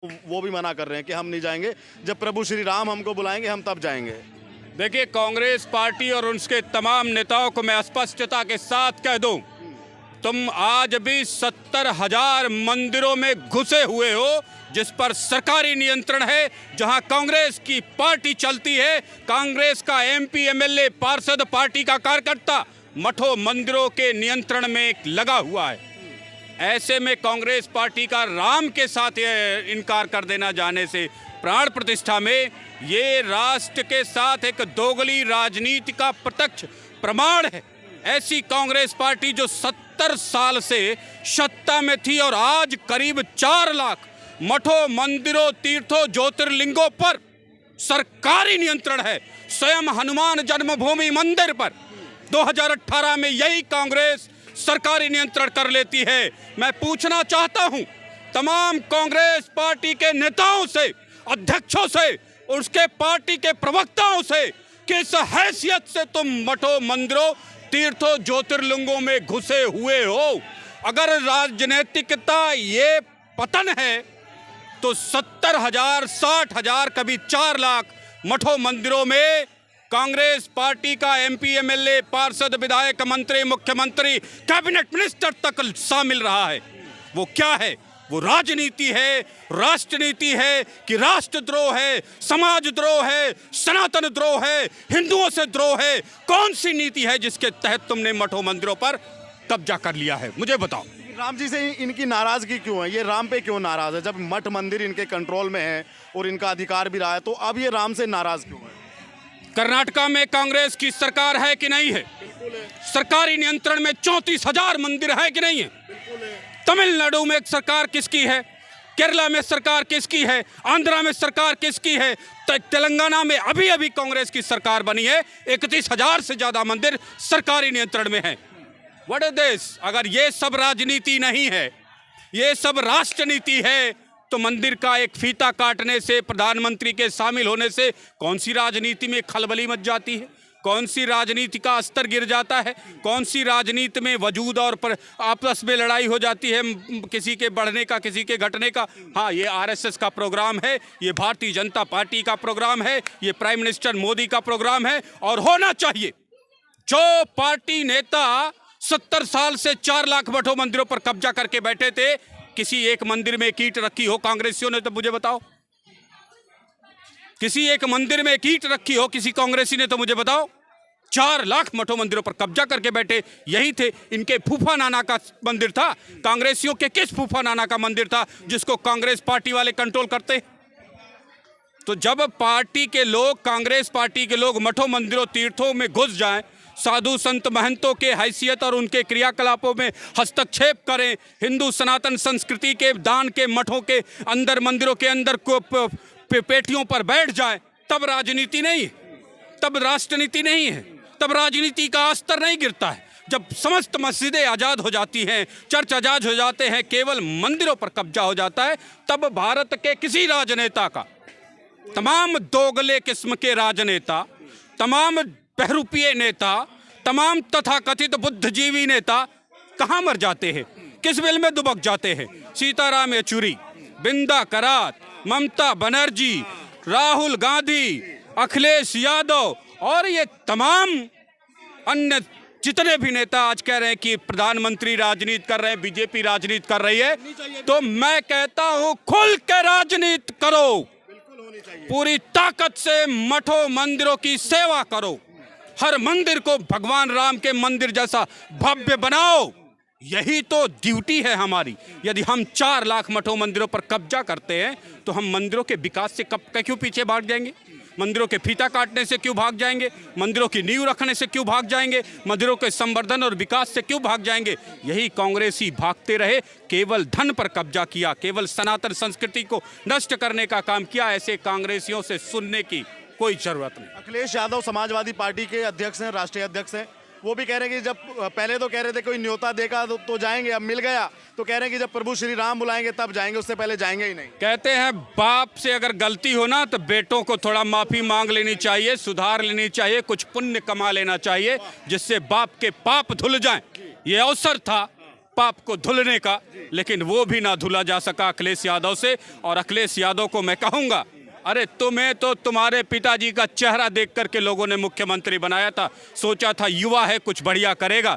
वो भी मना कर रहे हैं कि हम नहीं जाएंगे, जब प्रभु श्री राम हमको बुलाएंगे हम तब जाएंगे। देखिए, कांग्रेस पार्टी और उसके तमाम नेताओं को मैं स्पष्टता के साथ कह दूं, तुम आज भी 70,000 मंदिरों में घुसे हुए हो जिस पर सरकारी नियंत्रण है, जहां कांग्रेस की पार्टी चलती है। कांग्रेस का एमपी, एमएलए, पार्षद, पार्टी का कार्यकर्ता मठों मंदिरों के नियंत्रण में लगा हुआ है। ऐसे में कांग्रेस पार्टी का राम के साथ इनकार कर देना जाने से प्राण प्रतिष्ठा में ये राष्ट्र के साथ एक दोगली राजनीति का प्रत्यक्ष प्रमाण है। ऐसी कांग्रेस पार्टी जो 70 साल से सत्ता में थी और आज करीब 4 लाख मठों, मंदिरों, तीर्थों, ज्योतिर्लिंगों पर सरकारी नियंत्रण है। स्वयं हनुमान जन्मभूमि मंदिर पर 2018 में यही कांग्रेस सरकारी नियंत्रण कर लेती है। मैं पूछना चाहता हूं तमाम कांग्रेस पार्टी के नेताओं से, अध्यक्षों से, उसके पार्टी के प्रवक्ताओं से, किस हैसियत से तुम मठों, मंदिरों, तीर्थों, ज्योतिर्लिंगों में घुसे हुए हो। अगर राजनीतिकता ये पतन है तो 70,000, 60,000, कभी 4 लाख मठों, मंदिरों में कांग्रेस पार्टी का एमपी, एमएलए, पार्षद, विधायक, मंत्री, मुख्यमंत्री, कैबिनेट मिनिस्टर तक शामिल रहा है। वो क्या है? वो राजनीति है, राष्ट्रनीति है कि राष्ट्रद्रोह है, समाजद्रोह है, सनातन द्रोह है, हिंदुओं से द्रोह है? कौन सी नीति है जिसके तहत तुमने मठों, मंदिरों पर कब्जा कर लिया है? मुझे बताओ। राम जी से इनकी नाराजगी क्यों है? ये राम पे क्यों नाराज है? जब मठ मंदिर इनके कंट्रोल में है और इनका अधिकार भी रहा है, तो अब ये राम से नाराज क्यों है? कर्नाटका में कांग्रेस की सरकार है कि नहीं है? सरकारी नियंत्रण में 34,000 मंदिर है कि नहीं है? तमिलनाडु में सरकार किसकी है? केरला में सरकार किसकी है? आंध्रा में सरकार किसकी है? तेलंगाना में अभी अभी कांग्रेस की सरकार बनी है, 31,000 से ज्यादा मंदिर सरकारी नियंत्रण में है। What is this? अगर ये सब राजनीति नहीं है, ये सब राष्ट्रनीति है, तो मंदिर का एक फीता काटने से, प्रधानमंत्री के शामिल होने से कौन सी राजनीति में खलबली मच जाती है? कौन सी राजनीति का स्तर गिर जाता है? कौन सी राजनीति में वजूद और आपस में लड़ाई हो जाती है, किसी के बढ़ने का, किसी के घटने का? हाँ, ये आरएसएस का प्रोग्राम है, ये भारतीय जनता पार्टी का प्रोग्राम है, ये प्राइम मिनिस्टर मोदी का प्रोग्राम है। और होना चाहिए। जो पार्टी नेता 70 साल से 4 लाख मठों, मंदिरों पर कब्जा करके बैठे थे, किसी एक मंदिर में ईंट रखी हो कांग्रेसियों ने? तो मुझे बताओ। किसी एक मंदिर में ईंट रखी हो किसी कांग्रेसी ने? तो मुझे बताओ। 4 लाख मठों, मंदिरों पर कब्जा करके बैठे यही थे। इनके फूफा नाना का मंदिर था। कांग्रेसियों के किस फूफा नाना का मंदिर था जिसको कांग्रेस पार्टी वाले कंट्रोल करते? तो जब पार्टी के लोग, कांग्रेस पार्टी के लोग मठों, मंदिरों, तीर्थों में घुस जाएं, साधु संत महंतों के हैसियत और उनके क्रियाकलापों में हस्तक्षेप करें, हिंदू सनातन संस्कृति के दान के मठों के अंदर, मंदिरों के अंदर को पेटियों पर बैठ जाए, तब राजनीति नहीं है, तब राष्ट्रनीति नहीं है, तब राजनीति का स्तर नहीं गिरता है। जब समस्त मस्जिदें आज़ाद हो जाती हैं, चर्च आज़ाद हो जाते हैं, केवल मंदिरों पर कब्जा हो जाता है, तब भारत के किसी राजनेता का, तमाम दोगले किस्म के राजनेता, तमाम बहरूपीय नेता, तमाम तथाकथित बुद्धिजीवी नेता कहाँ मर जाते हैं? किस बिल में दुबक जाते हैं? सीताराम येचुरी, बिंदा करात, ममता बनर्जी, राहुल गांधी, अखिलेश यादव और ये तमाम अन्य जितने भी नेता आज कह रहे हैं कि प्रधानमंत्री राजनीति कर रहे हैं, बीजेपी राजनीति कर रही है, तो मैं कहता हूं खुल के राजनीति करो, पूरी ताकत से मठों, मंदिरों की सेवा करो, हर मंदिर को भगवान राम के मंदिर जैसा भव्य बनाओ। यही तो ड्यूटी है हमारी। यदि हम 4 लाख मठों, मंदिरों पर कब्जा करते हैं तो हम मंदिरों के विकास से क्यों पीछे भाग जाएंगे? मंदिरों के फीता काटने से क्यों भाग जाएंगे? मंदिरों की नींव रखने से क्यों भाग जाएंगे? मंदिरों के संवर्धन और विकास से क्यों भाग जाएंगे? यही कांग्रेसी भागते रहे, केवल धन पर कब्जा किया, केवल सनातन संस्कृति को नष्ट करने का काम किया। ऐसे कांग्रेसियों से सुनने की कोई जरूरत नहीं। अखिलेश यादव समाजवादी पार्टी के अध्यक्ष हैं, राष्ट्रीय अध्यक्ष हैं, वो भी कह रहे हैं कि जब पहले तो कह रहे थे कोई न्योता देगा तो जाएंगे, अब मिल गया तो कह रहे हैं कि जब प्रभु श्री राम बुलाएंगे तब जाएंगे, उससे पहले जाएंगे ही नहीं। कहते हैं बाप से अगर गलती हो ना तो बेटों को थोड़ा माफी मांग लेनी चाहिए, सुधार लेनी चाहिए, कुछ पुण्य कमा लेना चाहिए जिससे बाप के पाप धुल जाएं। ये अवसर था पाप को धुलने का, लेकिन वो भी ना धुला जा सका अखिलेश यादव से। और अखिलेश यादव को मैं कहूँगा, अरे तुम्हें तो तुम्हारे पिताजी का चेहरा देख करके लोगों ने मुख्यमंत्री बनाया था, सोचा था युवा है कुछ बढ़िया करेगा,